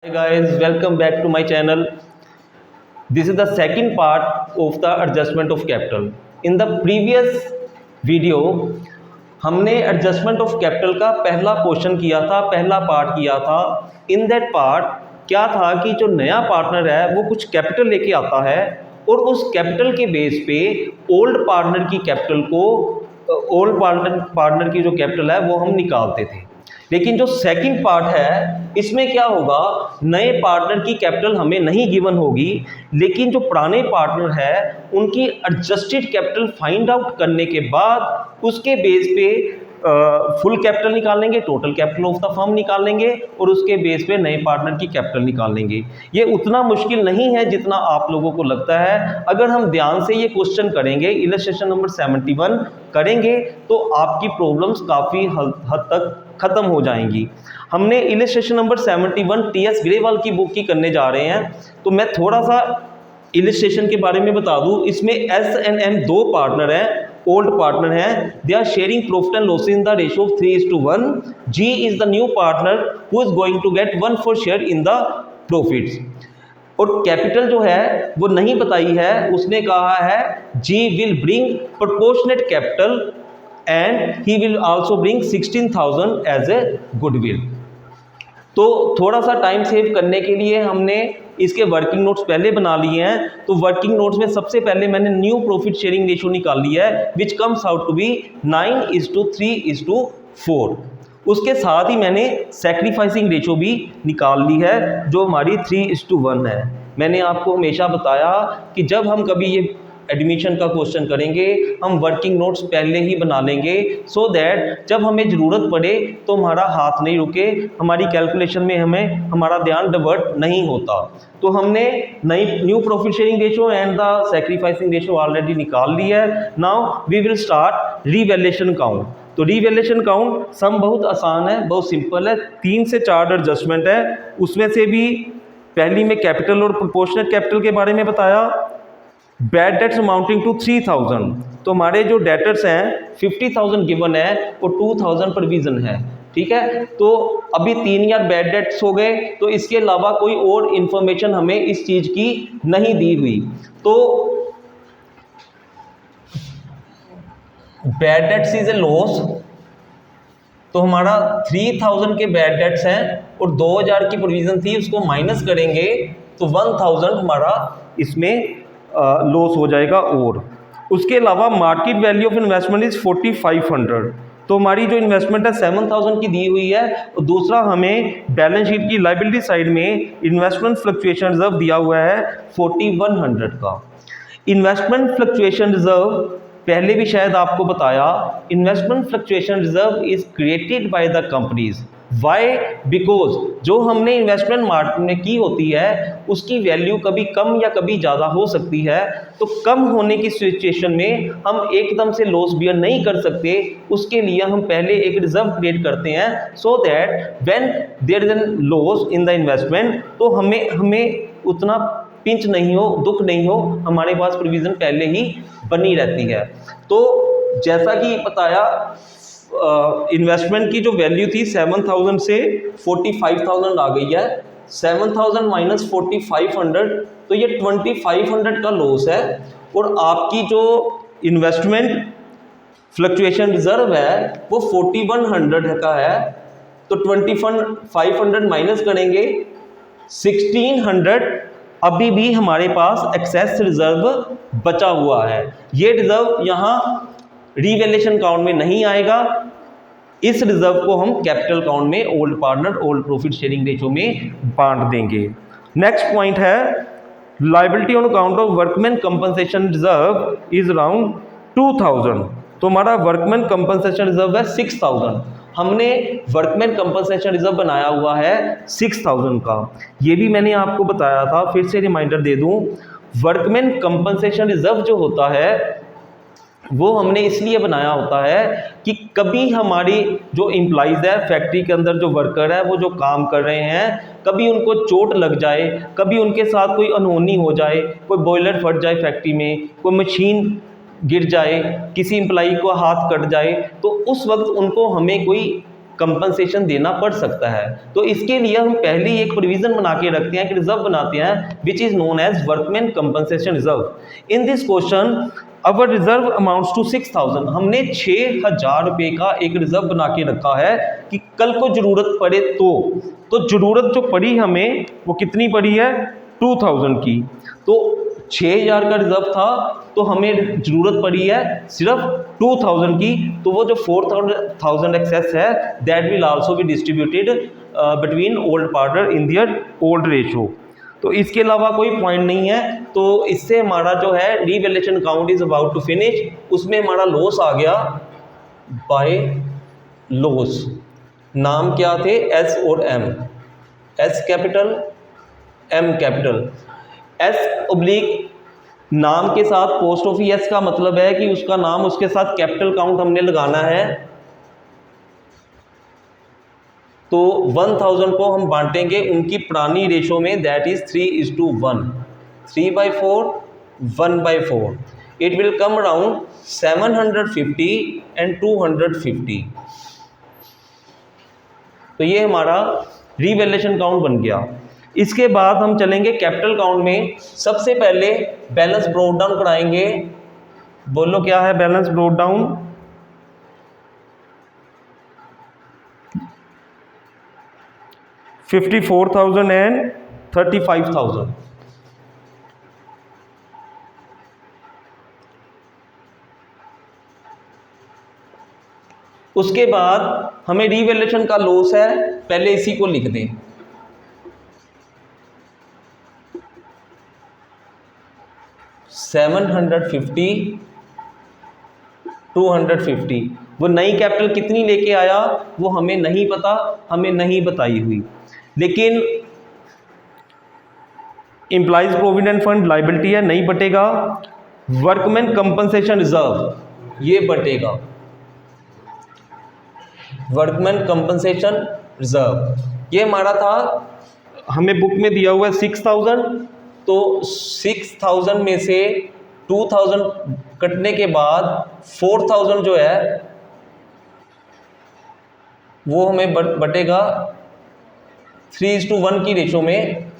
Hi guys, welcome back to my channel. This is the second part of the adjustment of capital. In the previous video हमने adjustment of capital का पहला question किया था, पहला part किया था. In that part क्या था कि जो नया पार्टनर है वो कुछ कैपिटल लेके आता है और उस कैपिटल के बेस पे ओल्ड पार्टनर की कैपिटल को ओल्ड पार्टनर की जो कैपिटल है वो हम निकालते थे. लेकिन जो सेकंड पार्ट है इसमें क्या होगा, नए पार्टनर की कैपिटल हमें नहीं गिवन होगी, लेकिन जो पुराने पार्टनर है उनकी एडजस्टेड कैपिटल फाइंड आउट करने के बाद उसके बेस पे फुल कैपिटल निकाल लेंगे, total capital of the firm निकाल लेंगे और उसके बेस पे नए पार्टनर की कैपिटल निकाल लेंगे. ये उतना मुश्किल नहीं है जितना आप लोगों को लगता है. अगर हम ध्यान से ये क्वेश्चन करेंगे, इलस्ट्रेशन नंबर 71 करेंगे तो आपकी प्रॉब्लम्स काफ़ी हद तक ख़त्म हो जाएंगी. हमने इलस्ट्रेशन नंबर 71 टी.एस. ग्रेवाल की बुक की करने जा रहे हैं, तो मैं थोड़ा सा इलस्ट्रेशन के बारे में बता दूं. इसमें एस एंड एम दो पार्टनर हैं, ओल्ड पार्टनर हैं. They are sharing profit and loss in the ratio of 3:1. G is the new partner who is going to get 1/4 share in the profits. और कैपिटल जो है वो नहीं बताई है, उसने कहा है G will bring proportionate capital and he will also bring 16,000 as a goodwill. तो थोड़ा सा टाइम सेव करने के लिए हमने इसके वर्किंग नोट्स पहले बना लिए हैं. तो वर्किंग नोट्स में सबसे पहले मैंने न्यू प्रॉफिट शेयरिंग रेशियो निकाल लिया है which comes out to be 9:3:4. उसके साथ ही मैंने सैक्रिफाइसिंग रेशियो भी निकाल ली है जो हमारी 3:1 है. मैंने आपको हमेशा बताया कि जब हम कभी ये एडमिशन का क्वेश्चन करेंगे हम वर्किंग नोट्स पहले ही बना लेंगे, सो दैट जब हमें ज़रूरत पड़े तो हमारा हाथ नहीं रुके, हमारी कैलकुलेशन में हमारा ध्यान डाइवर्ट नहीं होता. तो हमने new profit sharing ratio and the sacrificing ratio already निकाल ली है. Now we will start revaluation count. तो रीवैल्यूएशन काउंट सम बहुत आसान है, बहुत सिंपल है. 3 से 4 एडजस्टमेंट है. उसमें से भी पहली में कैपिटल और प्रोपोर्शनेट कैपिटल के बारे में बताया. Bad debts amounting to 3,000. तो हमारे जो डेटर्स हैं 50,000 गिवन है और 2,000 प्रोविजन है. ठीक है, तो अभी 3 या बैड डेट्स हो गए, तो इसके अलावा कोई और इंफॉर्मेशन हमें इस चीज़ की नहीं दी हुई. तो bad debts is a loss. तो हमारा 3,000 के बैड डेट्स हैं और 2,000 की प्रोविजन थी, उसको माइनस करेंगे तो 1,000 हमारा इसमें लॉस हो जाएगा. और उसके अलावा market value of investment is 4,500. तो हमारी जो इन्वेस्टमेंट है 7,000 की दी हुई है. और दूसरा हमें बैलेंस शीट की लायबिलिटी साइड में इन्वेस्टमेंट फ्लक्चुएशन रिजर्व दिया हुआ है 4,100 का. इन्वेस्टमेंट फ्लक्चुएशन रिजर्व पहले भी शायद आपको बताया. Investment fluctuation reserve is created by the companies. Why? Because जो हमने इन्वेस्टमेंट मार्केट में की होती है उसकी वैल्यू कभी कम या कभी ज़्यादा हो सकती है. तो कम होने की सिचुएशन में हम एकदम से लॉस बियर नहीं कर सकते. उसके लिए हम पहले एक रिजर्व क्रिएट करते हैं so that when there is an loss in the investment तो हमें उतना पिंच नहीं हो, दुख नहीं हो, हमारे पास प्रोविज़न पहले ही बनी रहती है. तो जैसा कि बताया इन्वेस्टमेंट की जो वैल्यू थी 7,000 से 45,000 आ गई है. 7,000 माइनस 4,500 तो ये 2,500 का लॉस है. और आपकी जो इन्वेस्टमेंट फ्लक्चुएशन रिजर्व है वो 4,100 का है. तो 2,500 माइनस करेंगे 1,600. अभी भी हमारे पास एक्सेस रिजर्व बचा हुआ है. ये रिजर्व यहाँ रीवैल्यूएशन काउंट में नहीं आएगा. इस रिजर्व को हम कैपिटल काउंट में old partner old profit sharing ratio में बांट देंगे. नेक्स्ट पॉइंट है liability on account of workman compensation reserve is around 2,000. तो हमारा वर्कमैन कंपनसेशन रिजर्व है 6,000. हमने वर्कमैन कंपनसेशन रिजर्व बनाया हुआ है 6,000 का. ये भी मैंने आपको बताया था, फिर से रिमाइंडर दे दूं. वर्कमैन कंपनसेशन रिजर्व जो होता है वो हमने इसलिए बनाया होता है कि कभी हमारी जो एम्प्लॉइज़ है फैक्ट्री के अंदर, जो वर्कर है वो जो काम कर रहे हैं, कभी उनको चोट लग जाए, कभी उनके साथ कोई अनहोनी हो जाए, कोई बॉयलर फट जाए फैक्ट्री में, कोई मशीन गिर जाए, किसी एम्प्लॉई को हाथ कट जाए, तो उस वक्त उनको हमें कोई कंपनसेशन देना पड़ सकता है। तो इसके लिए हम पहले एक प्रोविजन बना के रखते हैं, एक रिजर्व बनाते हैं which is known as workman compensation reserve. In this question our reserve amounts to 6000। हमने 6000 रुपये का एक रिजर्व बना के रखा है कि कल को जरूरत पड़े तो जरूरत जो पड़ी हमें वो कितनी पड़ी है 2000 की। तो 6000 का रिजर्व था तो हमें जरूरत पड़ी है सिर्फ 2000 की। तो वो जो 4000 एक्सेस है that will also be distributed between old partner in their old ratio. तो इसके अलावा कोई पॉइंट नहीं है। तो इससे हमारा जो है revaluation account is about to finish. उसमें हमारा लॉस आ गया बाय लॉस। नाम क्या थे एस और M, S capital M capital. S oblique नाम के साथ पोस्ट ऑफिस एस का मतलब है कि उसका नाम उसके साथ कैपिटल काउंट हमने लगाना है। तो 1000 को हम बांटेंगे उनकी पुरानी रेशो में that is 3:1, 3/4 1/4। It will come around 750 and 250। तो ये हमारा रीवैल्यूएशन काउंट बन गया। इसके बाद हम चलेंगे कैपिटल काउंट में। सबसे पहले बैलेंस ब्रोक डाउन कराएंगे। बोलो क्या है बैलेंस ब्रोक डाउन? $54,000 एंड $35,000। उसके बाद हमें रीवैल्यूएशन का लॉस है, पहले इसी को लिख दें। $750, $250। वो नई कैपिटल कितनी लेके आया वो हमें नहीं पता, हमें नहीं बताई हुई। लेकिन एम्प्लॉइज प्रोविडेंट फंड लाइबिलिटी है, नहीं बटेगा। वर्कमैन कंपनसेशन रिजर्व ये बटेगा, वर्कमैन कंपनसेशन रिजर्व। ये हमारा था, हमें बुक में दिया हुआ है 6000। तो 6000 में से 2000 कटने के बाद 4000 जो है वो हमें बटेगा 3:1 की रेशो में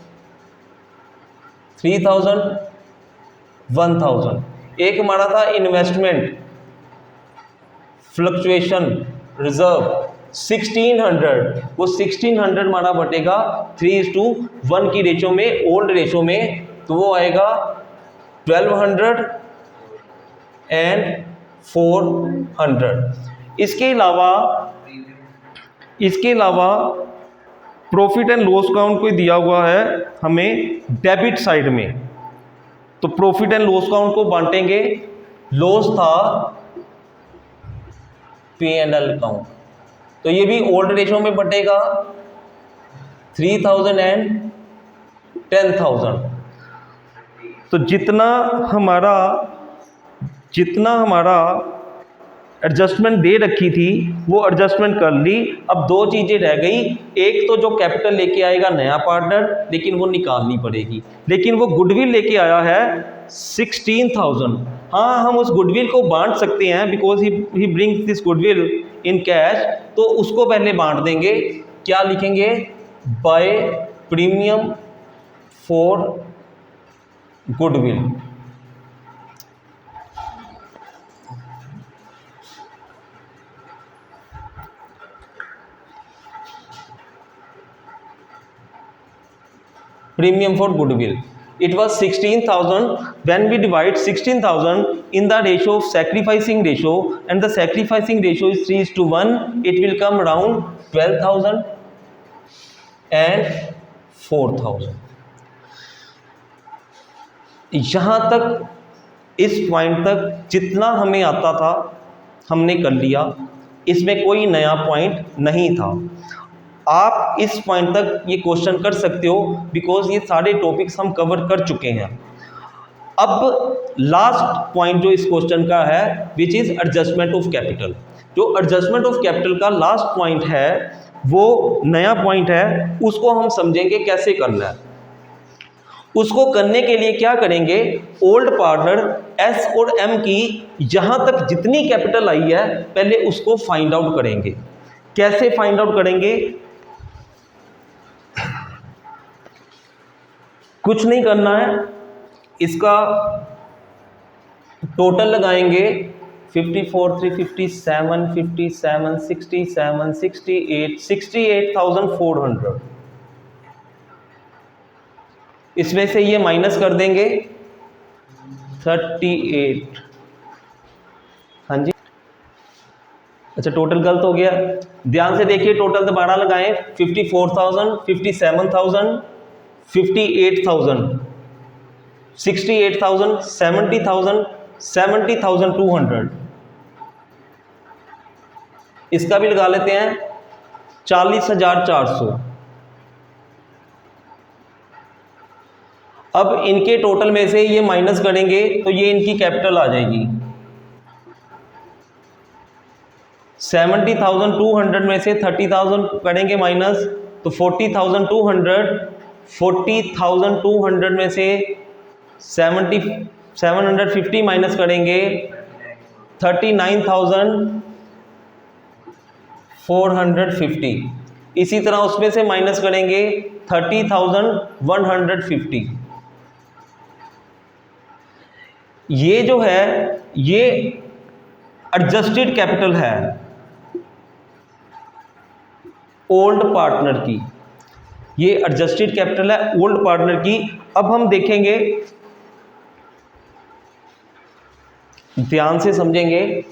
3000 1000। एक हमारा था इन्वेस्टमेंट फ्लक्चुएशन रिजर्व 1600। वो 1600 हमारा बटेगा 3:1 की रेशो में, ओल्ड रेशो में। तो वो आएगा 1200 एंड 400। इसके अलावा प्रॉफिट एंड लॉस काउंट कोई दिया हुआ है हमें डेबिट साइड में। तो प्रॉफिट एंड लॉस काउंट को बांटेंगे। लॉस था P&L अकाउंट, तो ये भी ओल्ड रेशो में बटेगा 3000 एंड 10,000। तो जितना हमारा एडजस्टमेंट दे रखी थी वो एडजस्टमेंट कर ली। अब दो चीज़ें रह गई। एक तो जो कैपिटल लेके आएगा नया पार्टनर, लेकिन वो निकालनी पड़ेगी। लेकिन वो गुडविल लेके आया है 16,000। हाँ, हम उस गुडविल को बांट सकते हैं because he brings this goodwill in cash. तो उसको पहले बांट देंगे। क्या लिखेंगे? By premium for goodwill. Premium for goodwill. It was 16,000. When we divide 16,000 in the ratio of sacrificing ratio, and the sacrificing ratio is 3:1, it will come around 12,000 and 4,000. यहाँ तक इस पॉइंट तक जितना हमें आता था हमने कर लिया। इसमें कोई नया पॉइंट नहीं था। आप इस पॉइंट तक ये क्वेश्चन कर सकते हो बिकॉज ये सारे टॉपिक्स हम कवर कर चुके हैं। अब लास्ट पॉइंट जो इस क्वेश्चन का है which is adjustment of capital. जो एडजस्टमेंट ऑफ कैपिटल का लास्ट पॉइंट है वो नया पॉइंट है, उसको हम समझेंगे कैसे करना है। उसको करने के लिए क्या करेंगे? ओल्ड पार्टनर एस और एम की जहाँ तक जितनी कैपिटल आई है पहले उसको फाइंड आउट करेंगे। कैसे फाइंड आउट करेंगे? कुछ नहीं करना है, इसका टोटल लगाएंगे 54, 357, 57, 67, 68, 68,400। इसमें से ये माइनस कर देंगे 38। हाँ जी, अच्छा टोटल गलत हो गया, ध्यान से देखिए। टोटल दोबारा लगाएं, 54,000, 57,000, 58,000, 68,000, 70,000, 70,200। इसका भी लगा लेते हैं 40,400। अब इनके टोटल में से ये माइनस करेंगे तो ये इनकी कैपिटल आ जाएगी। 70,200 में से 30,000 करेंगे माइनस तो 40,200, 40,200 में से 750 माइनस करेंगे 39,450। इसी तरह उसमें से माइनस करेंगे 30,150। ये जो है ये एडजस्टेड कैपिटल है ओल्ड पार्टनर की, ये एडजस्टेड कैपिटल है ओल्ड पार्टनर की। अब हम देखेंगे, ध्यान से समझेंगे।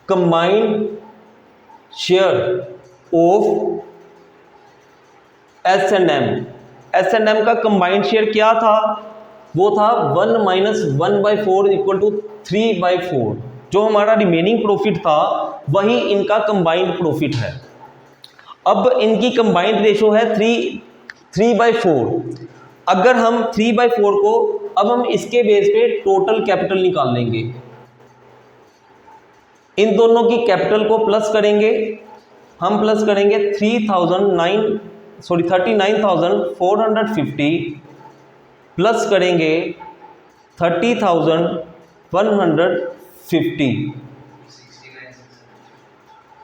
Combined share of S&M, S&M का कंबाइंड शेयर क्या था? वो था 1 - 1/4 = 3/4। जो हमारा रिमेनिंग प्रॉफिट था वही इनका कंबाइंड प्रॉफिट है। अब इनकी कंबाइंड रेशो है 3/4। अगर हम 3/4 को, अब हम इसके बेस पे टोटल कैपिटल निकाल लेंगे। इन दोनों की कैपिटल को प्लस करेंगे, हम प्लस करेंगे 39,450 प्लस करेंगे 30,150,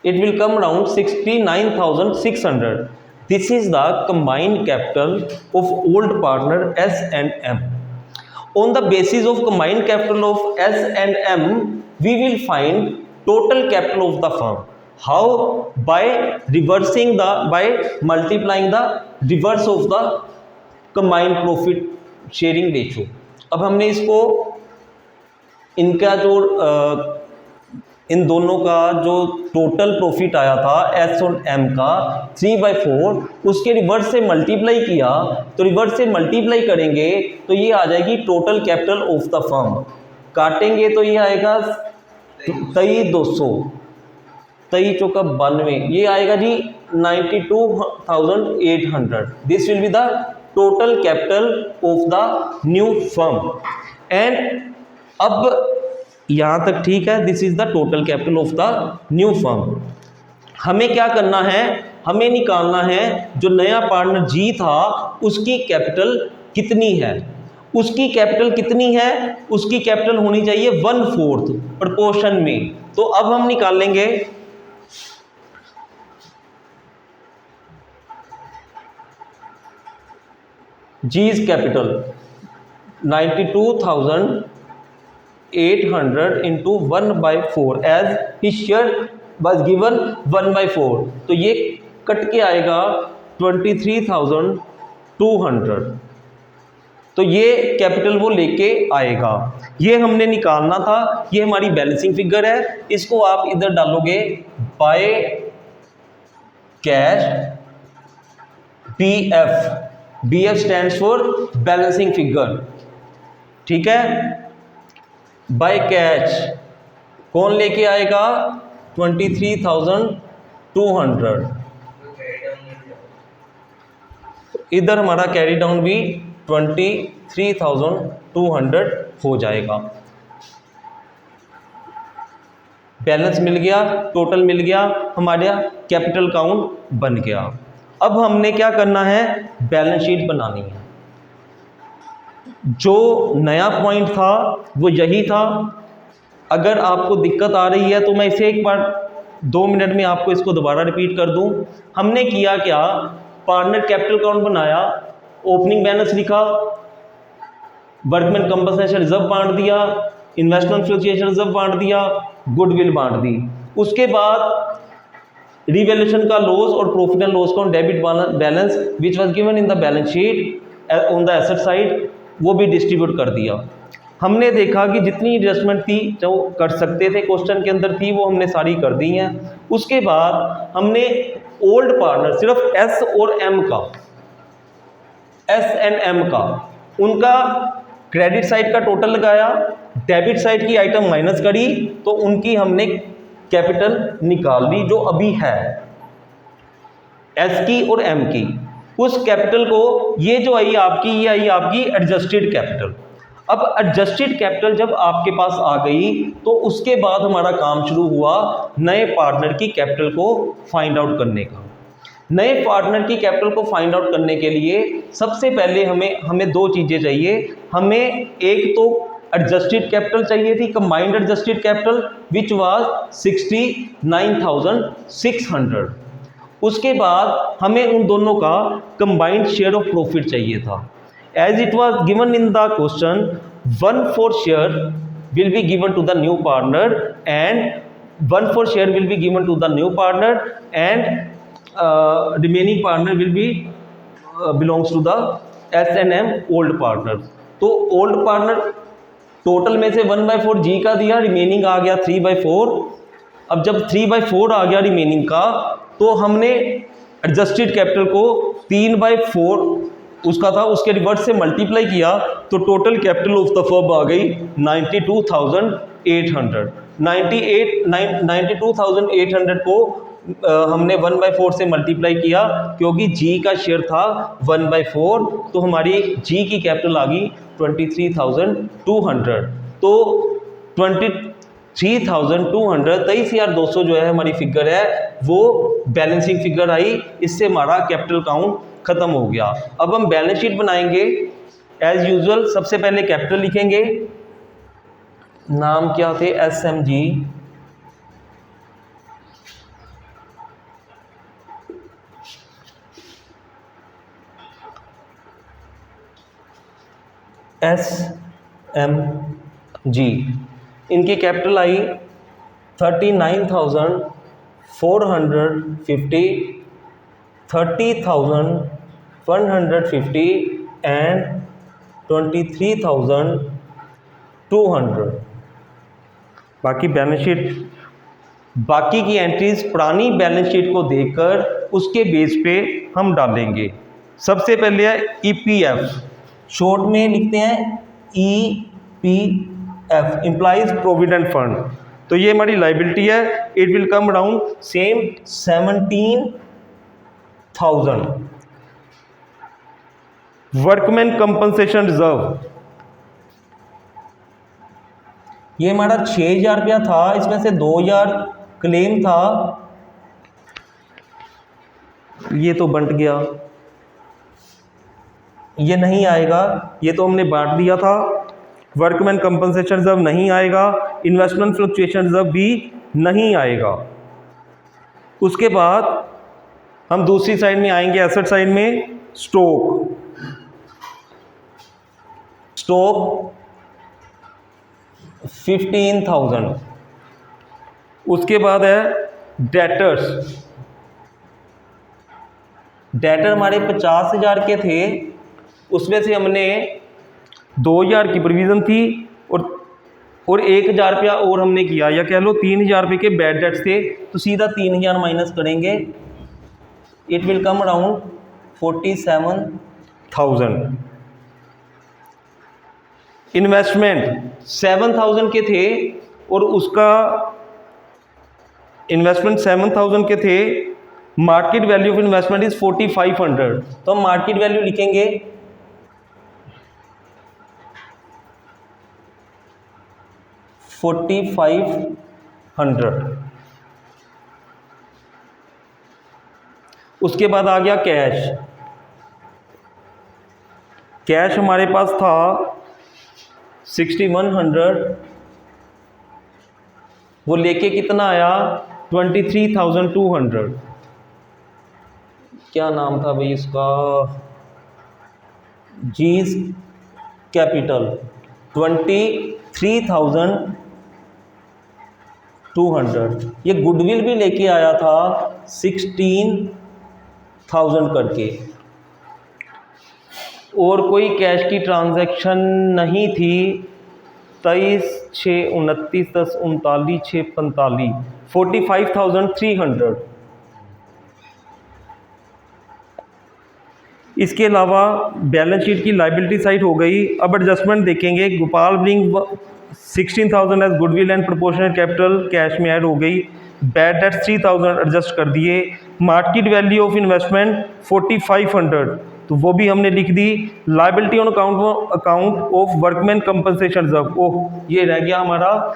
it will come around 69,600. This is the combined capital of old partner S&M. On the basis of combined capital of S&M, we will find total capital of the firm. How? By multiplying the reverse of the combined profit sharing ratio. अब हमने इसको इनका जो इन दोनों का जो total profit आया था S&M का 3/4, उसके रिवर्स से मल्टीप्लाई किया, तो रिवर्स से मल्टीप्लाई करेंगे तो ये आ जाएगी total capital of the firm. काटेंगे तो ये आएगा 23,200, 23 चौका 92, ये आएगा जी 92,800। This will be the total capital of the new firm. And अब यहां तक ठीक है, this is the total capital of the new firm. हमें क्या करना है? हमें निकालना है जो नया पार्टनर जी था उसकी कैपिटल कितनी है। उसकी कैपिटल कितनी है? उसकी कैपिटल होनी चाहिए 1/4 प्रोपोर्शन में। तो अब हम निकालेंगे G's capital 92,800 into 1/4 as his share was given 1/4, तो ये कट के आएगा 23,200। तो ये कैपिटल वो लेके आएगा, ये हमने निकालना था। ये हमारी बैलेंसिंग फिगर है, इसको आप इधर डालोगे by cash BF, BF stands for balancing figure, ठीक है। बाय कैश कौन लेके आएगा? 23,200। इधर हमारा कैरी डाउन भी 23,200 हो जाएगा। बैलेंस मिल गया, टोटल मिल गया, हमारा कैपिटल काउंट बन गया। अब हमने क्या करना है? बैलेंस शीट बनानी है। जो नया पॉइंट था वो यही था। अगर आपको दिक्कत आ रही है तो मैं इसे एक बार 2 मिनट में आपको इसको दोबारा रिपीट कर दूं। हमने किया क्या, पार्टनर कैपिटल अकाउंट बनाया, ओपनिंग बैलेंस लिखा, वर्कमैन कंपनसेशन रिजर्व बांट दिया, इन्वेस्टमेंट फ्लक्चुएशन रिजर्व बांट दिया, गुडविल बांट दी। उसके बाद रिवैल्यूएशन का लॉस और profit and loss account debit balance which was given in the balance sheet on the asset side, वो भी डिस्ट्रीब्यूट कर दिया। हमने देखा कि जितनी एडजस्टमेंट थी जो कर सकते थे क्वेश्चन के अंदर थी, वो हमने सारी कर दी हैं। उसके बाद हमने ओल्ड पार्टनर सिर्फ एस और एम का, एस एंड एम का, उनका क्रेडिट साइड का टोटल लगाया, डेबिट साइड की आइटम माइनस करी, तो उनकी हमने कैपिटल निकाल ली जो अभी है एस की और एम की। उस कैपिटल को, ये जो आई आपकी, ये आई आपकी एडजस्टेड कैपिटल। अब एडजस्टेड कैपिटल जब आपके पास आ गई तो उसके बाद हमारा काम शुरू हुआ नए पार्टनर की कैपिटल को फाइंड आउट करने का। नए पार्टनर की कैपिटल को फाइंड आउट करने के लिए सबसे पहले हमें दो चीज़ें चाहिए। हमें एक तो एडजस्टेड कैपिटल चाहिए थी, combined adjusted capital which was 69,600। उसके बाद हमें उन दोनों का कंबाइंड शेयर ऑफ प्रॉफिट चाहिए था। As it was given in the question, 1/4 share will be given to the new partner and 1/4 share will be given to the new partner and remaining partner will be belongs to the S&M old partner. तो old partner total में से 1/4 जी का दिया, remaining आ गया 3/4। अब जब 3/4 आ गया remaining का, तो हमने एडजस्टेड कैपिटल को 3/4 उसका था, उसके रिवर्स से मल्टीप्लाई किया, तो total capital of the firm आ गई 92,800। 92,800 को हमने 1/4 से मल्टीप्लाई किया, क्योंकि जी का शेयर था 1/4, तो हमारी जी की कैपिटल आ गई 23,200। तो 23,200, 23,200 जो है हमारी फिगर है, वो बैलेंसिंग फिगर आई। इससे हमारा कैपिटल काउंट खत्म हो गया। अब हम बैलेंस शीट बनाएंगे। एज यूजुअल सबसे पहले कैपिटल लिखेंगे, नाम क्या थे, SMG, SMG। इनकी कैपिटल आई 39,450, 30,150 एंड 23,200। बाकी बैलेंस शीट, बाकी की एंट्रीज पुरानी बैलेंस शीट को देखकर उसके बेस पे हम डालेंगे। सबसे पहले है EPF, शॉर्ट में लिखते हैं EPF, एम्प्लॉइज प्रोविडेंट फंड। तो ये हमारी लाइबिलिटी है, it will come around same 17,000। Workman compensation reserve, ये हमारा 6,000 रुपया था, इसमें से 2,000 क्लेम था, ये तो बंट गया, ये नहीं आएगा, ये तो हमने बांट दिया था। वर्कमैन कंपनसेशन रिजर्व नहीं आएगा, इन्वेस्टमेंट फ्लक्चुएशन रिजर्व भी नहीं आएगा। उसके बाद हम दूसरी साइड में आएंगे, एसेट साइड में, स्टॉक 15,000। उसके बाद है डेटर्स, डेटर हमारे 50,000 के थे, उसमें से हमने 2,000 की प्रोविज़न थी और 1,000 रुपया और हमने किया, या कह लो 3,000 रुपये के बैड डेट्स थे, तो सीधा 3,000 माइनस करेंगे, it will come around 47,000। Investment 7,000 के थे और उसका इन्वेस्टमेंट 7,000 के थे, market value of investment is 4,500। तो हम मार्केट वैल्यू लिखेंगे 4,500। उसके बाद आ गया कैश, कैश हमारे पास था 6100, वो लेके कितना आया 23,200। क्या नाम था भाई इसका, जीज कैपिटल, 23,200। ये गुडविल भी लेके आया था 16,000 करके, और कोई कैश की ट्रांजैक्शन नहीं थी। 23,629,10,39,645, 45,300। इसके अलावा बैलेंस शीट की लाइबिलिटी साइड हो गई। अब एडजस्टमेंट देखेंगे। Gopal bring 16,000 as goodwill and proportional capital cash में ऐड हो गई। बैड डेट 3,000 एडजस्ट कर दिए। मार्केट वैल्यू ऑफ इन्वेस्टमेंट 4,500, तो वो भी हमने लिख दी। Liability on account of workman compensation reserve, ओह ये रह गया हमारा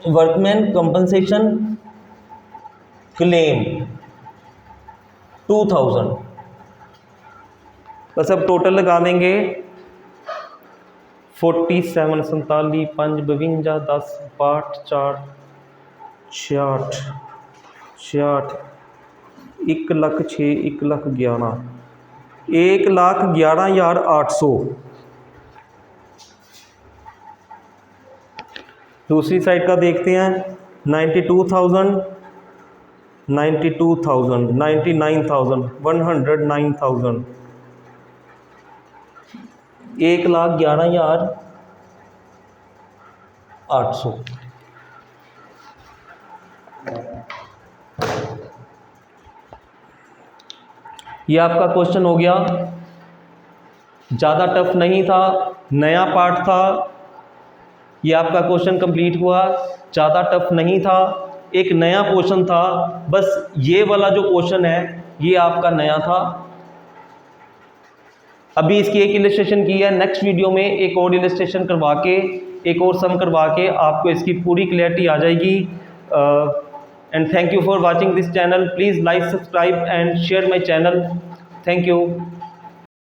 वर्कमैन कंपनसेशन क्लेम 2,000। बस अब टोटल लगा देंगे 47, 47, 5, 52, 10, 62, 4, 66, 66, 1,06,000, 1,11,000, 1,11,800। दूसरी साइड का देखते हैं। 92,000, 92,000, 99,000, 109,000, 1,11,800। ये आपका क्वेश्चन हो गया। ज़्यादा टफ नहीं था, नया पार्ट था। ये आपका क्वेश्चन कंप्लीट हुआ। ज़्यादा टफ नहीं था, एक नया क्वेश्चन था। बस ये वाला जो क्वेश्चन है ये आपका नया था। अभी इसकी एक इलस्ट्रेशन की है, नेक्स्ट वीडियो में एक और इलस्ट्रेशन करवा के, एक और सम करवा के आपको इसकी पूरी क्लैरिटी आ जाएगी। And thank you for watching this channel. Please like, subscribe and share my channel. Thank you.